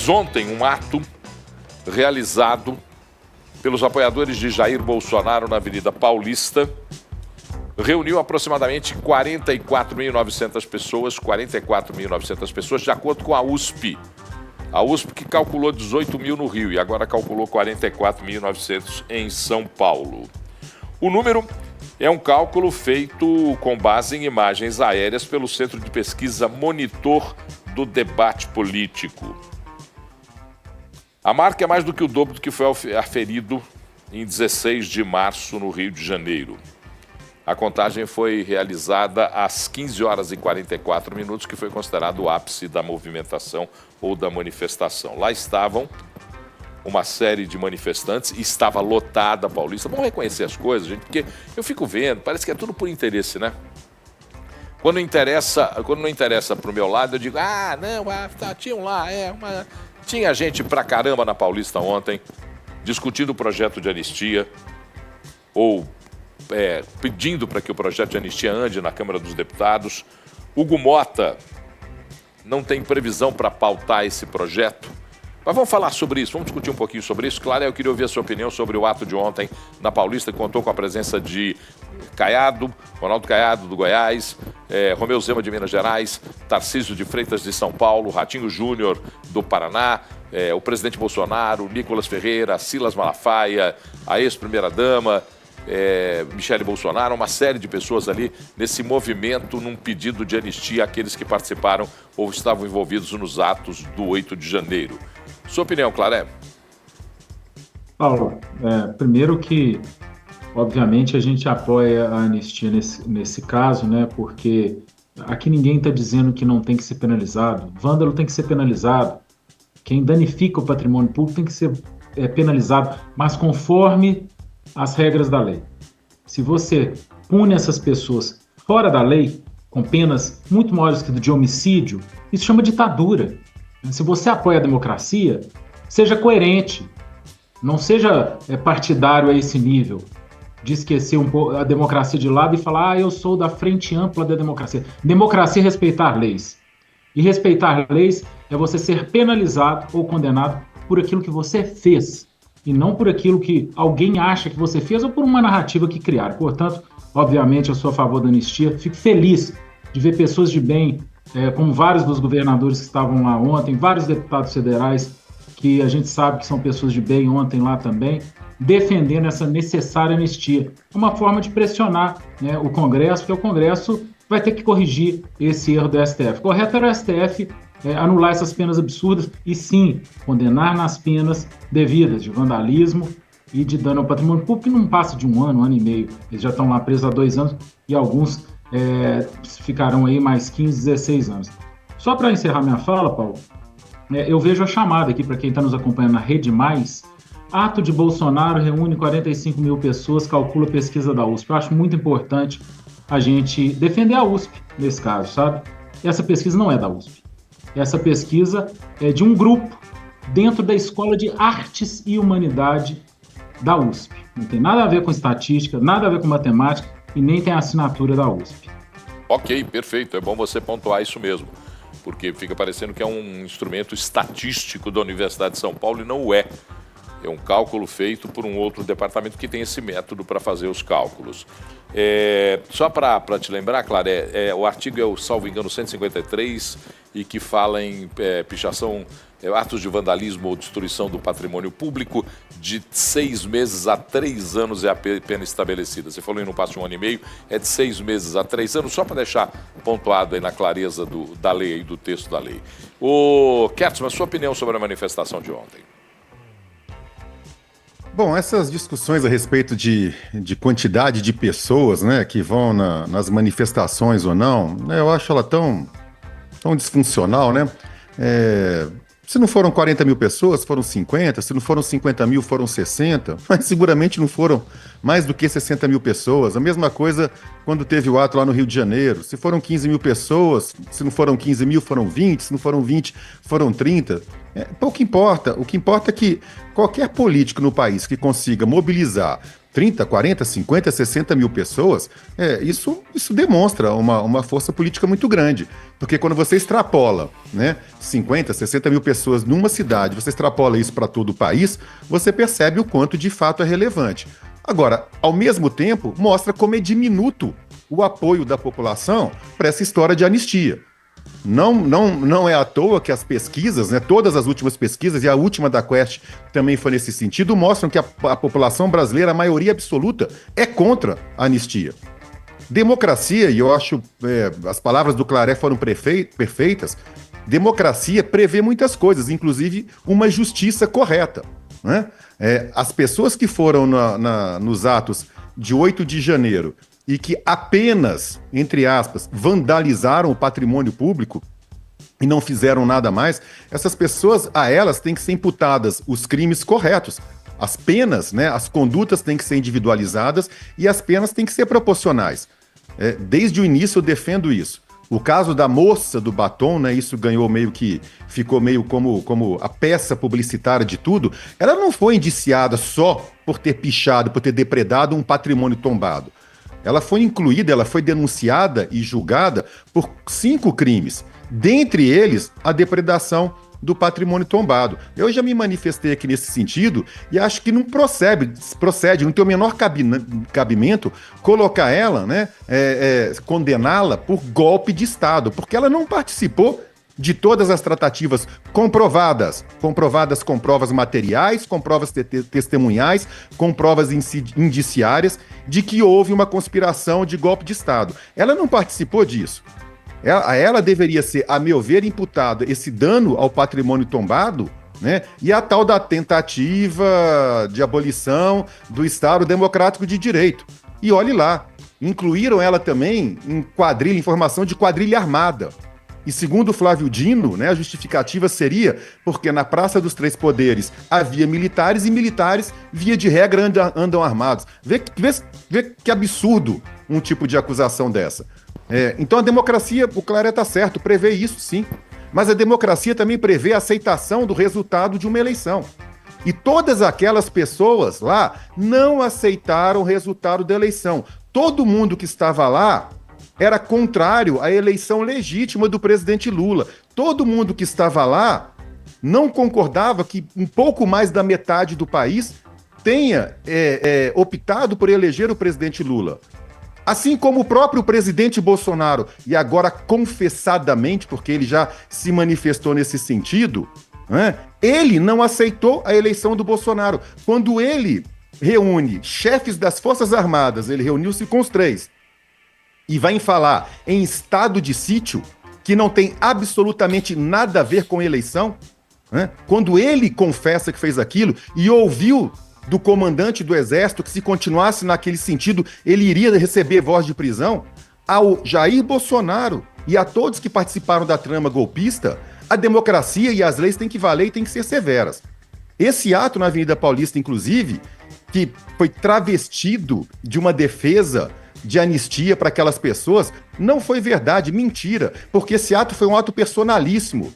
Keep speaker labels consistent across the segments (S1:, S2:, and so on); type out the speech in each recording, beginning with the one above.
S1: Tivemos ontem um ato realizado pelos apoiadores de Jair Bolsonaro na Avenida Paulista. Reuniu aproximadamente 44.900 pessoas, de acordo com a USP. A USP que calculou 18 mil no Rio e agora calculou 44.900 em São Paulo. O número é um cálculo feito com base em imagens aéreas pelo Centro de Pesquisa Monitor do Debate Político. A marca é mais do que o dobro do que foi aferido em 16 de março no Rio de Janeiro. A contagem foi realizada às 15 horas e 44 minutos, que foi considerado o ápice da movimentação ou da manifestação. Lá estavam uma série de manifestantes e estava lotada a Paulista. Vamos reconhecer as coisas, gente, porque eu fico vendo, parece que é tudo por interesse, né? Quando não interessa para o meu lado, eu digo, tinham lá, tinha gente pra caramba na Paulista ontem, discutindo o projeto de anistia, ou pedindo para que o projeto de anistia ande na Câmara dos Deputados. Hugo Mota não tem previsão para pautar esse projeto. Mas vamos falar sobre isso, vamos discutir um pouquinho sobre isso. Claro, eu queria ouvir a sua opinião sobre o ato de ontem na Paulista, que contou com a presença de Caiado, Ronaldo Caiado, do Goiás, Romeu Zema, de Minas Gerais, Tarcísio de Freitas, de São Paulo, Ratinho Júnior, do Paraná, o presidente Bolsonaro, Nicolas Ferreira, Silas Malafaia, a ex-primeira-dama, Michele Bolsonaro, uma série de pessoas ali nesse movimento, num pedido de anistia àqueles que participaram ou estavam envolvidos nos atos do 8 de janeiro. Sua opinião, Claré?
S2: Paulo, primeiro que, obviamente, a gente apoia a anistia nesse caso, né? Porque aqui ninguém está dizendo que não tem que ser penalizado. Vândalo tem que ser penalizado. Quem danifica o patrimônio público tem que ser penalizado, mas conforme as regras da lei. Se você pune essas pessoas fora da lei, com penas muito maiores que de homicídio, isso chama ditadura. Se você apoia a democracia, seja coerente, não seja partidário a esse nível, de esquecer um pouco a democracia de lado e falar, eu sou da frente ampla da democracia. Democracia é respeitar leis. E respeitar leis é você ser penalizado ou condenado por aquilo que você fez, e não por aquilo que alguém acha que você fez ou por uma narrativa que criaram. Portanto, obviamente, eu sou a favor da anistia. Fico feliz de ver pessoas de bem, como vários dos governadores que estavam lá ontem, vários deputados federais que a gente sabe que são pessoas de bem ontem lá também, defendendo essa necessária anistia. É uma forma de pressionar, né, o Congresso, porque o Congresso vai ter que corrigir esse erro do STF. Correto era o STF anular essas penas absurdas e, sim, condenar nas penas devidas de vandalismo e de dano ao patrimônio público, que não passa de um ano e meio. Eles já estão lá presos há 2 anos e alguns ficarão aí mais 15, 16 anos. Só para encerrar minha fala, Paulo, eu vejo a chamada aqui para quem está nos acompanhando na Rede Mais. Ato de Bolsonaro reúne 45 mil pessoas, calcula a pesquisa da USP. Eu acho muito importante a gente defender a USP nesse caso, sabe? Essa pesquisa não é da USP. Essa pesquisa é de um grupo dentro da Escola de Artes e Humanidade da USP. Não tem nada a ver com estatística, nada a ver com matemática e nem tem a assinatura da USP.
S1: Ok, perfeito. É bom você pontuar isso mesmo, porque fica parecendo que é um instrumento estatístico da Universidade de São Paulo e não o é. É um cálculo feito por um outro departamento que tem esse método para fazer os cálculos. Só para te lembrar, Claré, o artigo é o, salvo engano, 153, e que fala em pichação, atos de vandalismo ou destruição do patrimônio público, de 6 meses a 3 anos é a pena estabelecida. Você falou em não passa de 1 ano e meio, é de 6 meses a 3 anos, só para deixar pontuado aí na clareza da lei e do texto da lei. Kertzmann, sua opinião sobre a manifestação de ontem?
S3: Bom, essas discussões a respeito de quantidade de pessoas, né, que vão nas manifestações ou não, né, eu acho ela tão disfuncional, né? Se não foram 40 mil pessoas, foram 50, se não foram 50 mil, foram 60, mas seguramente não foram mais do que 60 mil pessoas. A mesma coisa quando teve o ato lá no Rio de Janeiro. Se foram 15 mil pessoas, se não foram 15 mil, foram 20, se não foram 20, foram 30. Pouco importa. O que importa é que qualquer político no país que consiga mobilizar 30, 40, 50, 60 mil pessoas, isso demonstra uma força política muito grande. Porque quando você extrapola, né, 50, 60 mil pessoas numa cidade, você extrapola isso para todo o país, você percebe o quanto de fato é relevante. Agora, ao mesmo tempo, mostra como é diminuto o apoio da população para essa história de anistia. Não é à toa que as pesquisas, né, todas as últimas pesquisas, e a última da Quest também foi nesse sentido, mostram que a população brasileira, a maioria absoluta, é contra a anistia. Democracia, e eu acho as palavras do Claré foram perfeitas, democracia prevê muitas coisas, inclusive uma justiça correta, né? As pessoas que foram nos atos de 8 de janeiro e que apenas, entre aspas, vandalizaram o patrimônio público e não fizeram nada mais, essas pessoas, a elas têm que ser imputadas os crimes corretos. As penas, né, as condutas têm que ser individualizadas e as penas têm que ser proporcionais. Desde o início eu defendo isso. O caso da moça do batom, né, isso ficou meio como a peça publicitária de tudo. Ela não foi indiciada só por ter pichado, por ter depredado um patrimônio tombado. Ela foi incluída, ela foi denunciada e julgada por 5 crimes. Dentre eles, a depredação do patrimônio tombado. Eu já me manifestei aqui nesse sentido e acho que não procede, não tem o menor cabimento colocar ela, né, condená-la por golpe de Estado, porque ela não participou de todas as tratativas comprovadas com provas materiais, com provas testemunhais, com provas indiciárias de que houve uma conspiração de golpe de Estado. Ela não participou disso. Ela deveria ser, a meu ver, imputado esse dano ao patrimônio tombado, né, e a tal da tentativa de abolição do Estado Democrático de Direito. E olhe lá, incluíram ela também em formação de quadrilha armada. E segundo Flávio Dino, né, a justificativa seria porque na Praça dos Três Poderes havia militares e militares, via de regra, andam armados. Vê que absurdo um tipo de acusação dessa. Então a democracia, o Claré está certo, prevê isso sim. Mas a democracia também prevê a aceitação do resultado de uma eleição. E todas aquelas pessoas lá não aceitaram o resultado da eleição. Todo mundo que estava lá era contrário à eleição legítima do presidente Lula. Todo mundo que estava lá não concordava que um pouco mais da metade do país tenha optado por eleger o presidente Lula. Assim como o próprio presidente Bolsonaro, e agora confessadamente, porque ele já se manifestou nesse sentido, né, ele não aceitou a eleição do Bolsonaro. Quando ele reúne chefes das Forças Armadas, ele reuniu-se com os 3, e vai falar em estado de sítio, que não tem absolutamente nada a ver com eleição, né? Quando ele confessa que fez aquilo e ouviu do comandante do Exército que se continuasse naquele sentido, ele iria receber voz de prisão, ao Jair Bolsonaro e a todos que participaram da trama golpista, a democracia e as leis têm que valer e têm que ser severas. Esse ato na Avenida Paulista, inclusive, que foi travestido de uma defesa de anistia para aquelas pessoas, não foi verdade, mentira, porque esse ato foi um ato personalíssimo.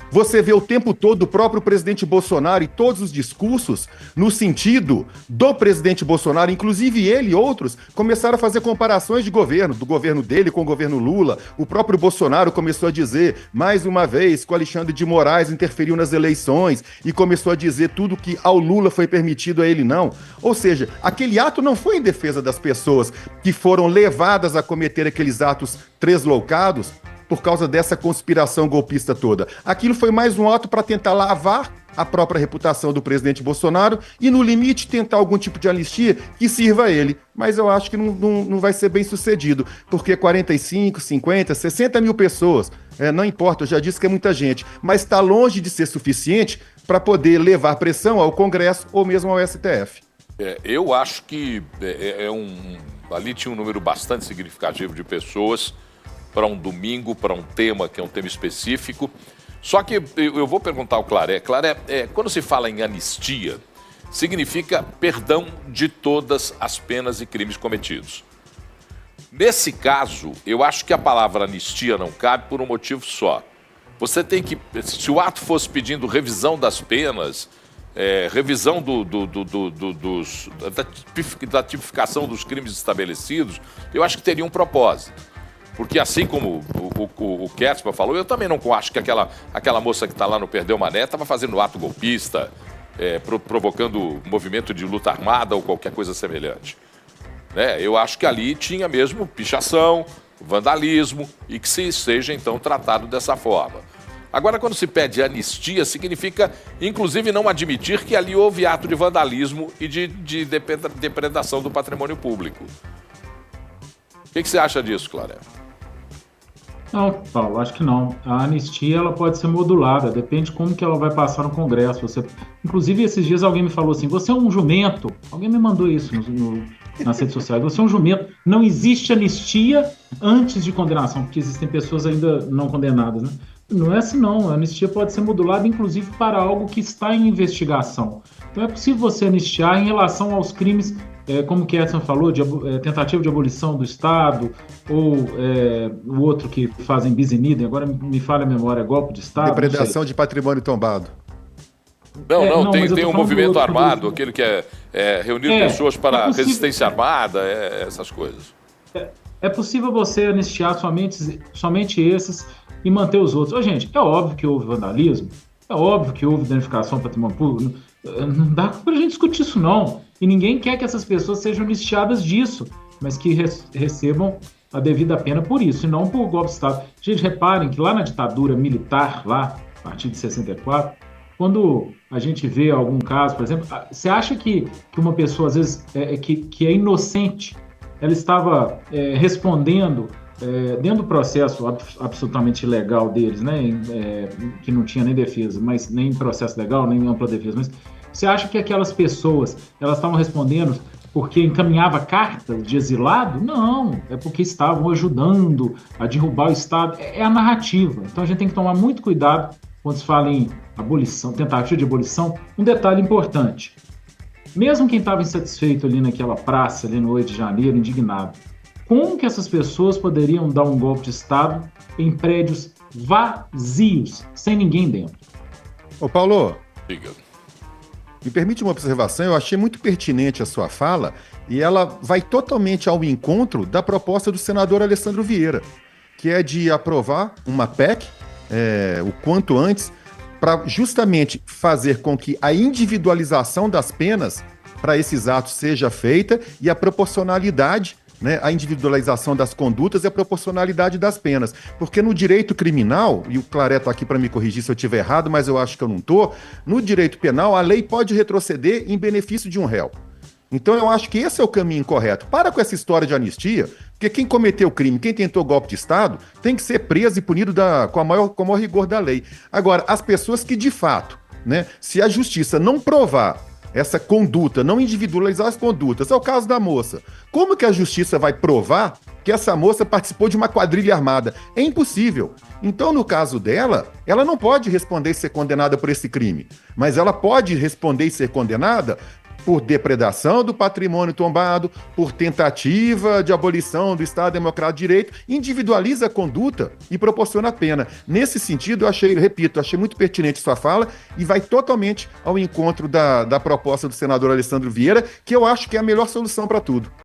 S3: Você vê o tempo todo o próprio presidente Bolsonaro e todos os discursos no sentido do presidente Bolsonaro, inclusive ele e outros, começaram a fazer comparações de governo, do governo dele com o governo Lula. O próprio Bolsonaro começou a dizer, mais uma vez, que o Alexandre de Moraes interferiu nas eleições e começou a dizer tudo que ao Lula foi permitido, a ele não. Ou seja, aquele ato não foi em defesa das pessoas que foram levadas a cometer aqueles atos tresloucados por causa dessa conspiração golpista toda. Aquilo foi mais um ato para tentar lavar a própria reputação do presidente Bolsonaro e, no limite, tentar algum tipo de anistia que sirva a ele. Mas eu acho que não vai ser bem sucedido, porque 45, 50, 60 mil pessoas, não importa, eu já disse que é muita gente, mas está longe de ser suficiente para poder levar pressão ao Congresso ou mesmo ao STF.
S1: Eu acho que ali tinha um número bastante significativo de pessoas para um domingo, para um tema que é um tema específico. Só que eu vou perguntar ao Claré. Claré, quando se fala em anistia, significa perdão de todas as penas e crimes cometidos. Nesse caso, eu acho que a palavra anistia não cabe por um motivo só. Você tem que, se o ato fosse pedindo revisão das penas, revisão da tipificação dos crimes estabelecidos, eu acho que teria um propósito. Porque assim como o Kertzmann falou, eu também não acho que aquela moça que está lá no Perdeu Mané estava fazendo ato golpista, provocando movimento de luta armada ou qualquer coisa semelhante. Eu acho que ali tinha mesmo pichação, vandalismo e que seja então tratado dessa forma. Agora, quando se pede anistia, significa inclusive não admitir que ali houve ato de vandalismo e de depredação do patrimônio público. O que você acha disso, Claré?
S2: Não, Paulo, acho que não. A anistia ela pode ser modulada, depende como que ela vai passar no Congresso. Inclusive, esses dias alguém me falou assim, você é um jumento. Alguém me mandou isso nas redes sociais. Você é um jumento. Não existe anistia antes de condenação, porque existem pessoas ainda não condenadas, né? Não é assim, não. A anistia pode ser modulada, inclusive, para algo que está em investigação. Então, é possível você anistiar em relação aos crimes, como o Kertzmann falou, de tentativa de abolição do Estado, ou o outro que fazem bis in idem, agora me falha a memória, golpe de Estado.
S3: Depredação de patrimônio tombado.
S1: Não, tem um movimento armado, aquele que reunir pessoas para resistência armada, essas coisas.
S2: É possível você anistiar somente esses e manter os outros. Gente, é óbvio que houve vandalismo, é óbvio que houve danificação ao patrimônio público, não dá pra gente discutir isso não, e ninguém quer que essas pessoas sejam anistiadas disso, mas que recebam a devida pena por isso, e não por golpe de Estado. Gente, reparem que lá na ditadura militar, lá, a partir de 64, quando a gente vê algum caso, por exemplo, você acha que uma pessoa, às vezes, que é inocente, ela estava respondendo dentro do processo absolutamente ilegal deles, né, que não tinha nem defesa, mas nem processo legal, nem ampla defesa, mas você acha que aquelas pessoas, elas estavam respondendo porque encaminhava cartas de exilado? Não, é porque estavam ajudando a derrubar o Estado. É a narrativa. Então a gente tem que tomar muito cuidado quando se fala em abolição, tentativa de abolição. Um detalhe importante, mesmo quem estava insatisfeito ali naquela praça, ali no 8 de janeiro, indignado, como que essas pessoas poderiam dar um golpe de Estado em prédios vazios, sem ninguém dentro?
S3: Ô Paulo,
S1: Diga.
S3: Me permite uma observação, eu achei muito pertinente a sua fala e ela vai totalmente ao encontro da proposta do senador Alessandro Vieira, que é de aprovar uma PEC o quanto antes para justamente fazer com que a individualização das penas para esses atos seja feita e a proporcionalidade, né, a individualização das condutas e a proporcionalidade das penas. Porque no direito criminal, e o Claré está aqui para me corrigir se eu estiver errado, mas eu acho que eu não estou, no direito penal a lei pode retroceder em benefício de um réu. Então eu acho que esse é o caminho correto. Para com essa história de anistia, porque quem cometeu crime, quem tentou golpe de Estado, tem que ser preso e punido com o maior rigor da lei. Agora, as pessoas que de fato, né, se a justiça não provar essa conduta, não individualizar as condutas, é o caso da moça. Como que a justiça vai provar que essa moça participou de uma quadrilha armada? É impossível. Então, no caso dela, ela não pode responder e ser condenada por esse crime, mas ela pode responder e ser condenada por depredação do patrimônio tombado, por tentativa de abolição do Estado Democrático de Direito, individualiza a conduta e proporciona a pena. Nesse sentido, eu achei muito pertinente sua fala e vai totalmente ao encontro da proposta do senador Alessandro Vieira, que eu acho que é a melhor solução para tudo.